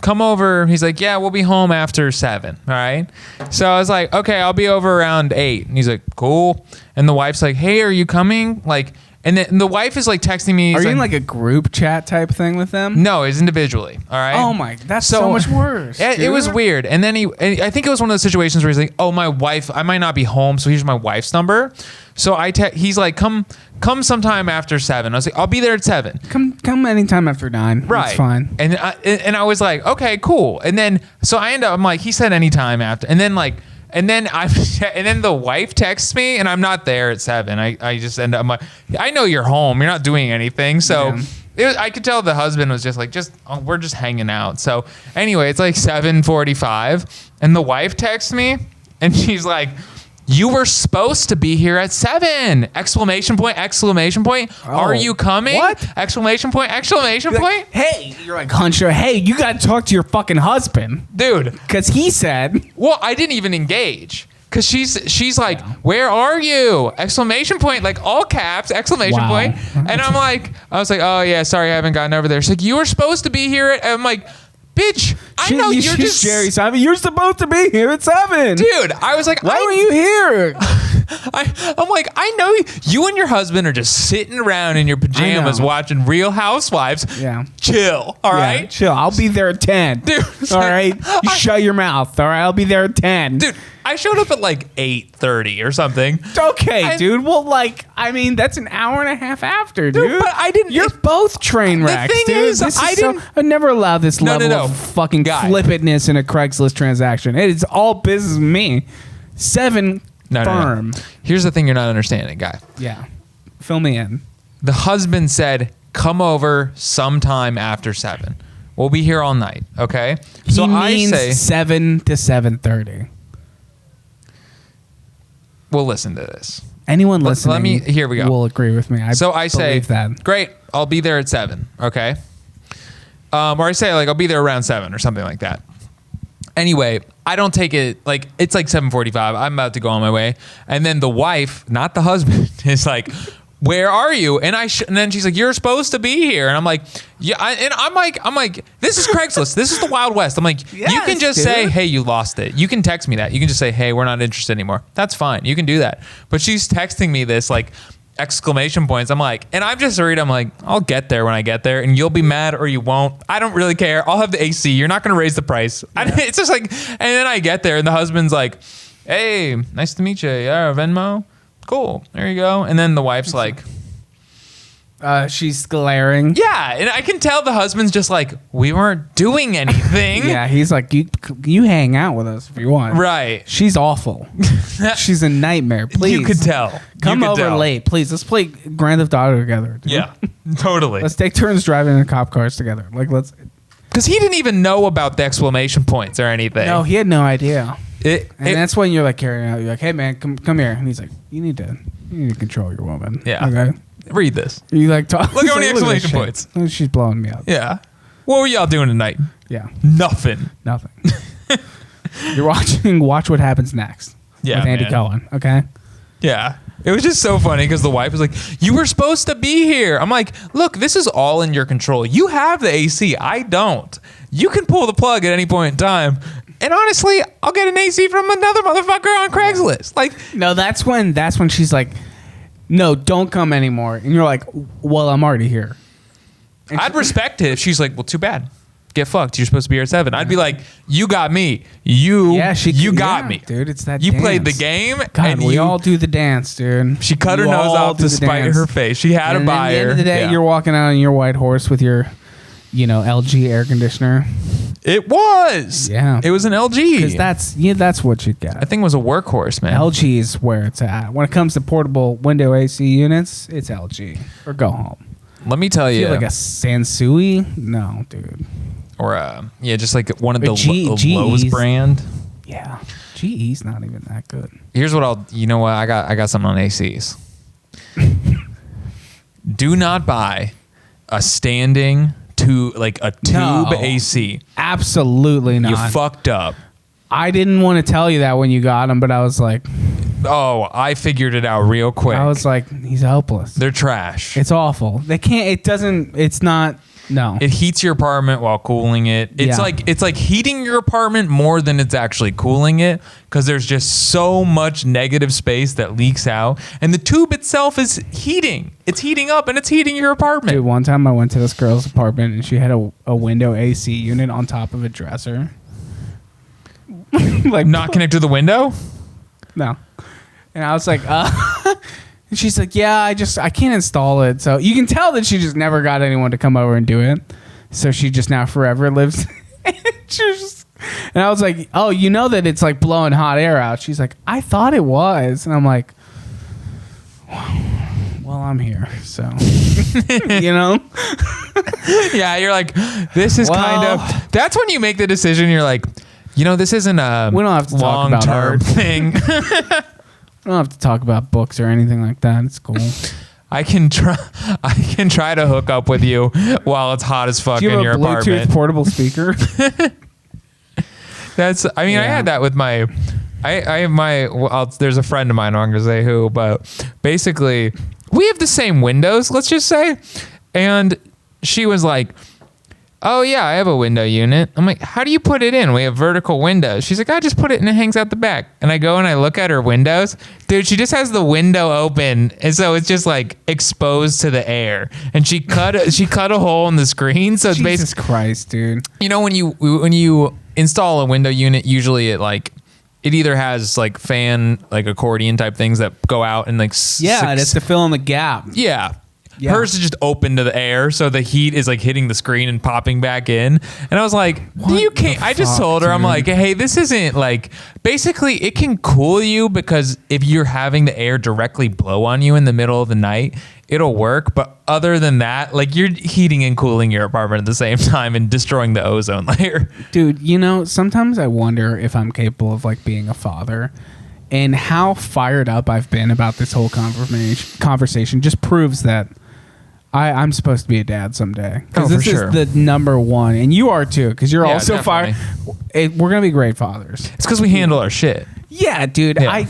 come over. He's like, yeah, we'll be home after 7, all right? So I was like, okay, I'll be over around 8. And he's like, cool. And the wife's like, hey, are you coming? Like, And then the wife is like texting me. Are you in like a group chat type thing with them? No, it's individually. All right. Oh my, that's so much worse. It was weird. And then I think it was one of those situations where he's like, "Oh, my wife, I might not be home, so here's my wife's number." So he's like, "Come sometime after 7." I was like, "I'll be there at 7." Come anytime after 9. Right. That's fine. And I was like, "Okay, cool." And then so I'm like, he said anytime after, and then the wife texts me and I'm not there at 7. I just end up, I'm like, I know you're home. You're not doing anything. So I could tell the husband was just like, we're just hanging out. So anyway, it's like 7:45 and the wife texts me and she's like, "You were supposed to be here at 7! Exclamation point, exclamation point. Are you coming? What? Exclamation point, exclamation point. Hey, you're like, Hunter, hey, you got to talk to your fucking husband. Dude. Because he said. Well, I didn't even engage. Because she's like, "Where are you?" Exclamation point, like all caps, exclamation point. And I was like, "Oh yeah, sorry, I haven't gotten over there." She's like, "You were supposed to be here at," I'm like, "Bitch, I know you're just Jerry Simon. You're supposed to be here at 7, dude." I was like, "Why were you here?" I'm like, I know you and your husband are just sitting around in your pajamas watching Real Housewives. Yeah, chill. All right, chill. I'll be there at 10. Dude, all right, you shut your mouth. All right, I'll be there at 10. Dude, I showed up at like 8:30 or something. Okay, dude. Well, that's an hour and a half after, dude. But I didn't. You're both train wrecks, the thing dude. is, I never allow this level No. of fucking flippantness in a Craigslist transaction. It's all business with me. 7 firm. No. Here's the thing you're not understanding, guy. Yeah. Fill me in. The husband said, "Come over sometime after 7. We'll be here all night." Okay. So I say 7 to 7:30. We'll listen to this. Anyone listening? Here we go. Will agree with me. I say that. Great. I'll be there at 7. Okay. Or I say like I'll be there around 7 or something like that. Anyway, I don't take it like it's like 7:45. I'm about to go on my way, and then the wife, not the husband, is like, "Where are you?" And and then she's like, "You're supposed to be here." And I'm like, "Yeah." And I'm like, "This is Craigslist. This is the Wild West." I'm like, yes, "You can just say, hey, you lost it. You can text me that. You can just say, hey, we're not interested anymore. That's fine. You can do that." But she's texting me this like exclamation points. I'm like, and I'm just worried. I'm like, I'll get there when I get there, and you'll be mad or you won't. I don't really care. I'll have the AC. You're not going to raise the price. Yeah. It's just like, and then I get there, and the husband's like, "Hey, nice to meet you. Yeah, Venmo. Cool. There you go." And then the wife's like, she's glaring. Yeah, and I can tell the husband's just like, "We weren't doing anything." Yeah, he's like, you hang out with us if you want. Right. She's awful. She's a nightmare. Please. You could tell. Come over late, please. Let's play Grand Theft Auto together. Dude. Yeah, totally. Let's take turns driving in cop cars together. Because he didn't even know about the exclamation points or anything. No, he had no idea. That's when you're like carrying out. You're like, "Hey man, come here." And he's like, you need to control your woman. Yeah. Okay. Read this. You like talk. Look how many exclamation points. She's blowing me up. Yeah. What were y'all doing tonight? Yeah. Nothing. You're watching Watch What Happens Next. Yeah, with Andy Cohen. Okay. Yeah. It was just so funny because the wife was like, "You were supposed to be here." I'm like, "Look, this is all in your control. You have the AC. I don't. You can pull the plug at any point in time. And honestly, I'll get an AC from another motherfucker on Craigslist." Like, no, that's when she's like, "No, don't come anymore." And you're like, "Well, I'm already here." And I'd respect it if she's like, "Well, too bad. Get fucked. You're supposed to be here at 7. I'd be like, "You got me. You got me, dude. It's that you dance. Played the game." God, and we all do the dance, dude. She cut her nose off to spite her face. She had a buyer. At the end of the day, you're walking out on your white horse with your, LG air conditioner. It was. Yeah. It was an LG. Because that's what you got. I think it was a workhorse, man. LG is where it's at. When it comes to portable window AC units, it's LG. Or go home. Let me tell you. Like a Sansui? No, dude. Or just like one of the GE's Lowe's brand. Yeah. GE's not even that good. Here's what I got something on ACs. Do not buy a standing a tube AC. Absolutely not. You fucked up. I didn't want to tell you that when you got them, but I was like, oh, I figured it out real quick. I was like, he's helpless. They're trash. It's awful. They can't, it's not, No. It heats your apartment while cooling it. It's like heating your apartment more than it's actually cooling it, because there's just so much negative space that leaks out, and the tube itself is heating. It's heating up and it's heating your apartment. Dude, one time I went to this girl's apartment and she had a window AC unit on top of a dresser. Like, not connected to the window? No. And I was like, and she's like, yeah, I can't install it. So you can tell that she just never got anyone to come over and do it. So she just now forever lives. And I was like, oh, you know that it's like blowing hot air out. She's like, I thought it was. And I'm like, well, I'm here. So, you know? Yeah, you're like, this is kind of, that's when you make the decision. You're like, you know, this isn't a we don't have to talk about long-term art thing. We don't have to talk about books or anything like that. It's cool. I can try to hook up with you while it's hot as fuck in your apartment. Do you have a Bluetooth portable speaker? I had that with my, there's a friend of mine, I'm not going to say who, but basically we have the same windows, let's just say. And she was like, oh yeah, I have a window unit. I'm like, how do you put it in? We have vertical windows. She's like, I just put it and it hangs out the back. And I go and I look at her windows. Dude, she just has the window open, and so it's just like exposed to the air. And she cut a hole in the screen. So it's Jesus Christ, dude. You know, when you install a window unit, usually it either has like fan, like accordion type things that go out and like it's to fill in the gap. Yeah. Hers is just open to the air, so the heat is like hitting the screen and popping back in. And I was like, you can't. I just told her, dude? I'm like, hey, this isn't like, basically it can cool you, because if you're having the air directly blow on you in the middle of the night, it'll work. But other than that, like, you're heating and cooling your apartment at the same time and destroying the ozone layer. Dude, you know, sometimes I wonder if I'm capable of like being a father. And how fired up I've been about this whole conversation just proves that I'm supposed to be a dad someday. Because this is the number one. And you are too, because you're also fired. We're going to be great fathers. It's because we handle our shit. Yeah, dude. Yeah.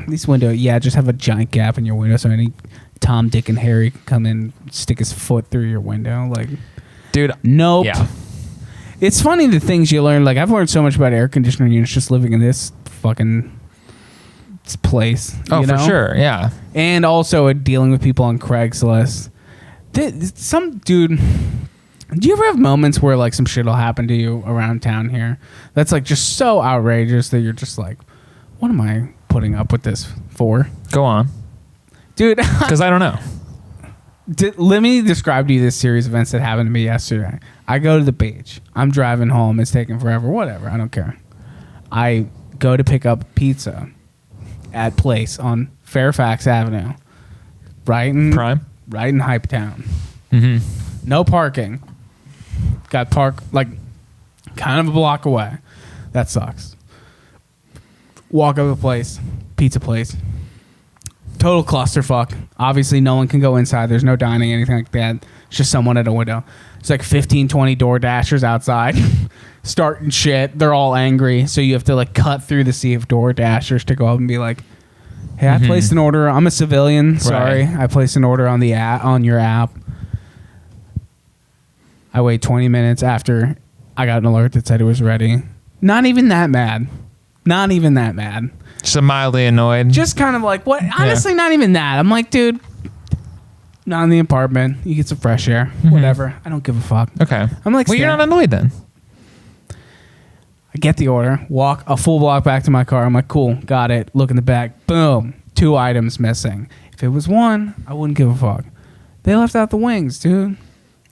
These windows, just have a giant gap in your window so any Tom, Dick, and Harry can come in, stick his foot through your window. Like, dude, nope. Yeah. It's funny the things you learn. Like, I've learned so much about air conditioner units just living in this fucking place. Oh, for sure. Yeah. And also dealing with people on Craigslist. Some dude, do you ever have moments where like some shit will happen to you around town here that's like just so outrageous that you're just like, what am I putting up with this for? Go on, dude. Because I don't know. Let me describe to you this series of events that happened to me yesterday. I go to the beach. I'm driving home. It's taking forever. Whatever. I don't care. I go to pick up pizza at Place on Fairfax Avenue, right in Hype Town. Mm-hmm. No parking. Got parked like kind of a block away. That sucks. Walk up the place, pizza place. Total clusterfuck. Obviously, no one can go inside. There's no dining, anything like that. It's just someone at a window. It's like 15, 20 door dashers outside starting shit. They're all angry. So you have to like cut through the sea of door dashers to go up and be like, hey, I placed an order. I'm a civilian. Sorry. Right. I placed an order on the on your app. I wait 20 minutes after I got an alert that said it was ready. Not even that mad. Not even that mad. Just mildly annoyed. Just kind of like, what? Honestly, not even that. I'm like, dude, not in the apartment. You get some fresh air. Mm-hmm. Whatever. I don't give a fuck. Okay. I'm like, well, you're not annoyed then. I get the order, walk a full block back to my car. I'm like, cool, got it. Look in the back. Boom. 2 items missing. If it was one, I wouldn't give a fuck. They left out the wings, dude.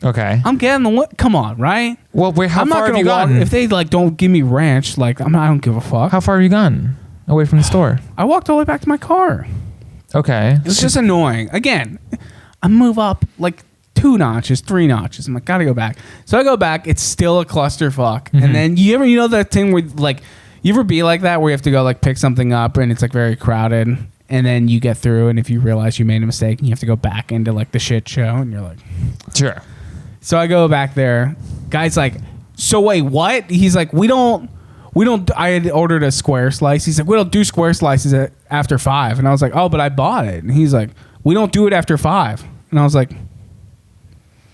Okay. I'm getting the come on, right? Well, wait, how far have you gone? If they like don't give me ranch, like I don't give a fuck. How far have you gone away from the store? I walked all the way back to my car. Okay. It was just annoying. Again, I move up like 2 notches, 3 notches. I'm like, gotta go back. So I go back. It's still a clusterfuck. Mm-hmm. And then you know that thing where like you ever be like that where you have to go like pick something up and it's like very crowded, and then you get through, and if you realize you made a mistake and you have to go back into like the shit show, and you're like, sure. So I go back there. Guy's like, so wait, what? He's like, we don't. I had ordered a square slice. He's like, we don't do square slices after 5. And I was like, oh, but I bought it. And he's like, we don't do it after 5. And I was like,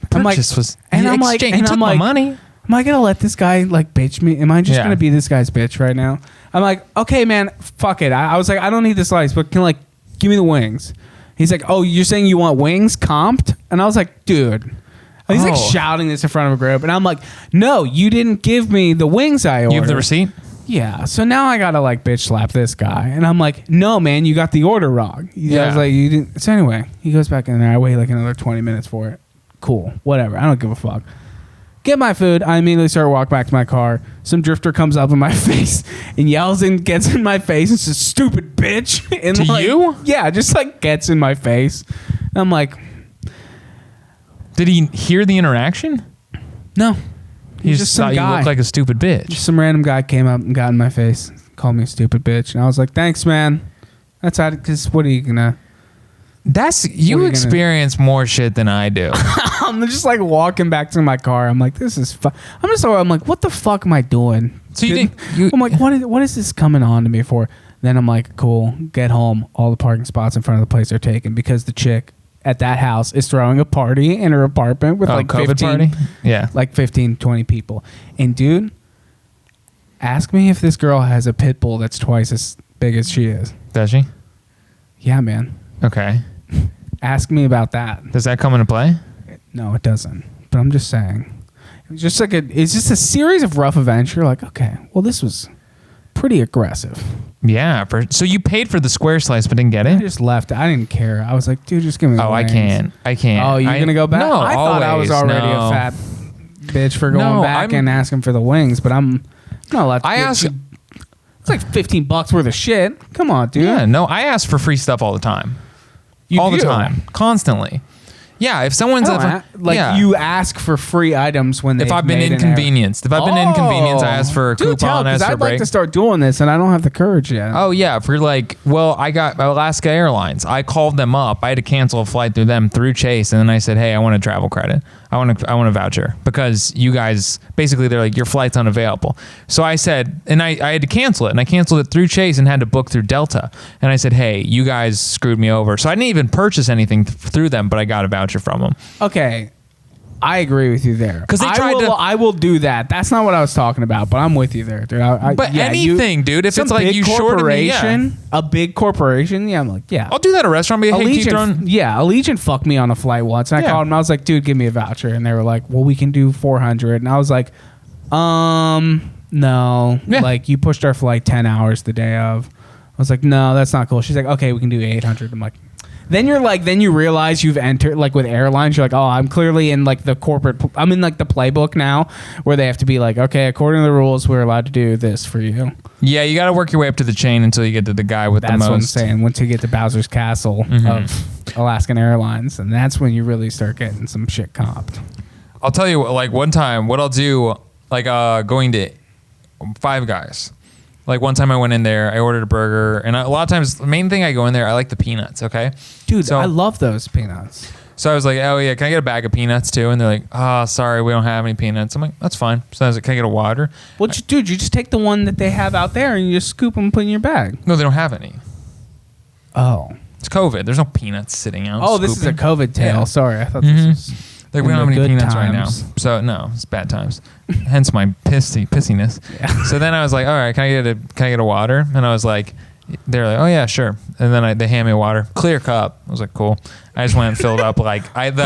purchase was and I'm like, exchange. He took my money. Am I gonna let this guy like bitch me? Am I just gonna be this guy's bitch right now? I'm like, okay, man, fuck it. I was like, I don't need the slice, but can like give me the wings. He's like, oh, you're saying you want wings comped? And I was like, dude. He's like shouting this in front of a group, and I'm like, no, you didn't give me the wings I ordered. You have the receipt? Yeah. So now I gotta like bitch slap this guy, and I'm like, no, man, you got the order wrong. I was like, you didn't. So anyway, he goes back in there. I wait like another 20 minutes for it. Cool, whatever. I don't give a fuck. Get my food. I immediately start walking back to my car. Some drifter comes up in my face and yells and gets in my face and says, "Stupid bitch!" And to like, you? Yeah, just like gets in my face. I'm like, did he hear the interaction? no. He just thought you looked like a stupid bitch. Just some random guy came up and got in my face, called me a stupid bitch, and I was like, "Thanks, man." That's how. Because what are you gonna? You experience more shit than I do. I'm just like walking back to my car. I'm like, this is. I'm like, what the fuck am I doing? So I'm like, what is this coming on to me for? Then I'm like, cool. Get home. All the parking spots in front of the place are taken because the chick at that house is throwing a party in her apartment with like COVID 15, party? Yeah. like 15, 20 people. And dude, ask me if this girl has a pit bull that's twice as big as she is. Does she? Yeah, man. Okay. Ask me about that. Does that come into play? No, it doesn't. But I'm just saying. It's just like it's just a series of rough events. You're like, okay, well, this was pretty aggressive. Yeah. So you paid for the square slice but didn't get it? I just left. I didn't care. I was like, dude, just give me the wings. I can't. Oh, you're going to go back? No, I thought I was already a fat bitch for going back and asking for the wings, but I'm not allowed to. It's like $15 worth of shit. Come on, dude. Yeah, no, I ask for free stuff all the time. All the time. Constantly. Yeah, if someone's you ask for free items when if I've been inconvenienced. If I've been inconvenienced, I ask for a coupon. I'd like to start doing this, and I don't have the courage yet. Oh yeah, for like, well, I got Alaska Airlines. I called them up. I had to cancel a flight through them through Chase, and then I said, hey, I want a travel credit. I want a voucher because you guys basically they're like your flight's unavailable. So I said, and I had to cancel it, and I canceled it through Chase and had to book through Delta. And I said, hey, you guys screwed me over. So I didn't even purchase anything through them, but I got a voucher from them. Okay, I agree with you there. Because I will do that. That's not what I was talking about, but I'm with you there, dude. Anything, dude. If it's like you shorted me, a big corporation, yeah, I'm like, yeah. I'll do that at a restaurant. Be like, hey, Allegiant fucked me on a flight once. And I called them. I was like, dude, give me a voucher, and they were like, well, we can do 400, and I was like, no, like you pushed our flight 10 hours the day of. I was like, no, that's not cool. She's like, okay, we can do 800. I'm like. Then you realize you've entered, like with airlines, you're like, oh, I'm clearly in like the corporate, I'm in like the playbook now where they have to be like, okay, according to the rules, we're allowed to do this for you. Yeah, you got to work your way up to the chain until you get to the guy with the most. That's what I'm saying. Once you get to Bowser's Castle of Alaskan Airlines, and that's when you really start getting some shit comped. I'll tell you, like one time, what I'll do, like going to Five Guys. Like one time I went in there, I ordered a burger, and a lot of times the main thing I go in there, I like the peanuts. Okay, dude, so, I love those peanuts. So I was like, oh yeah, can I get a bag of peanuts too? And they're like, oh, sorry, we don't have any peanuts. I'm like, that's fine. So I was like, can I get a water? Well, dude, you just take the one that they have out there and you just scoop them and put in your bag. No, they don't have any. Oh, it's COVID. There's no peanuts sitting out. Oh, this is a COVID tale. Yeah. Sorry, I thought this was. Like we don't have any peanuts right now. So no, it's bad times. Hence my pissiness. Yeah. So then I was like, all right, can I get a water? And I was like, they're like, oh yeah, sure. And then they hand me a water, clear cup. I was like, cool. I just went and filled up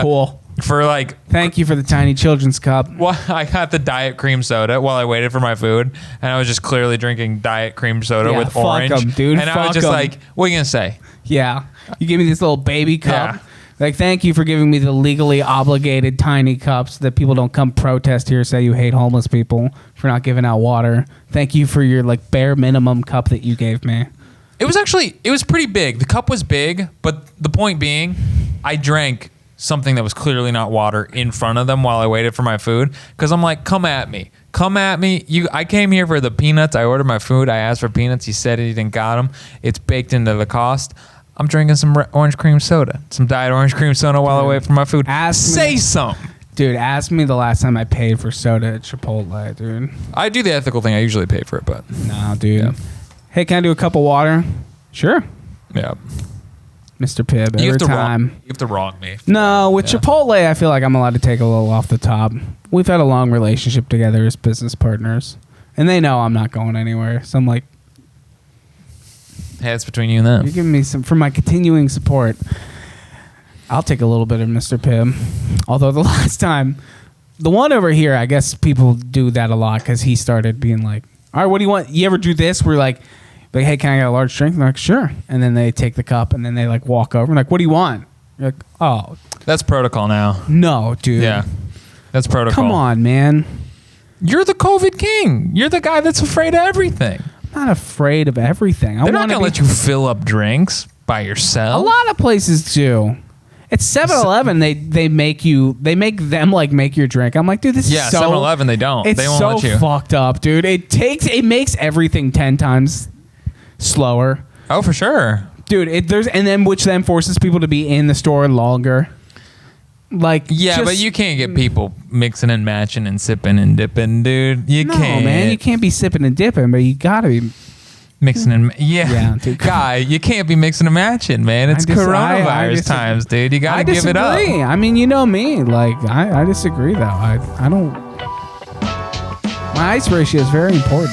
cool. For like, thank you for the tiny children's cup. Well, I got the diet cream soda while I waited for my food, and I was just clearly drinking diet cream soda with orange. Fuck 'em, dude. And I was just like, what are you gonna say? Yeah, you gave me this little baby cup. Yeah. Like, thank you for giving me the legally obligated tiny cups that people don't come protest here, say you hate homeless people for not giving out water. Thank you for your like bare minimum cup that you gave me. It was pretty big. The cup was big, but the point being, I drank something that was clearly not water in front of them while I waited for my food. Because I'm like, come at me. I came here for the peanuts. I ordered my food. I asked for peanuts. He said he didn't got them. It's baked into the cost. I'm drinking some orange cream soda, some diet orange cream soda while I wait for my food. Say something. Dude, ask me the last time I paid for soda at Chipotle, dude. I do the ethical thing. I usually pay for it, but. No, dude. Yeah. Hey, can I do a cup of water? Sure. Yeah. Mr. Pibb every time. You have to wrong me. No, with Chipotle, I feel like I'm allowed to take a little off the top. We've had a long relationship together as business partners, and they know I'm not going anywhere. So I'm like, hey, it's between you and them. you're giving me some for my continuing support. I'll take a little bit of Mr. Pibb. Although the last time, the one over here, I guess people do that a lot because he started being like, all right, what do you want? You ever do this? We're like, hey, can I get a large drink? They're like, sure. And then they take the cup and then they like walk over and like, what do you want? You're like, oh. That's protocol now. No, dude. Yeah. That's protocol. Come on, man. You're the COVID king. You're the guy that's afraid of everything. I'm not afraid of everything. They're not going to let you fill up drinks by yourself. A lot of places do. At 7-Eleven, they make them like make your drink. I'm like, dude, this is so 7-Eleven they don't. It's They won't so let you. fucked up, dude. It makes everything 10 times slower. Oh, for sure. Dude, which then forces people to be in the store longer. Like, but you can't get people mixing and matching and sipping and dipping, dude. You can't. No, man, you can't be sipping and dipping, but you gotta be mixing and dude. Guy, you can't be mixing and matching, man. It's coronavirus times, dude. You gotta give it up. I mean, you know me. Like, I disagree though. I don't. My ice ratio is very important.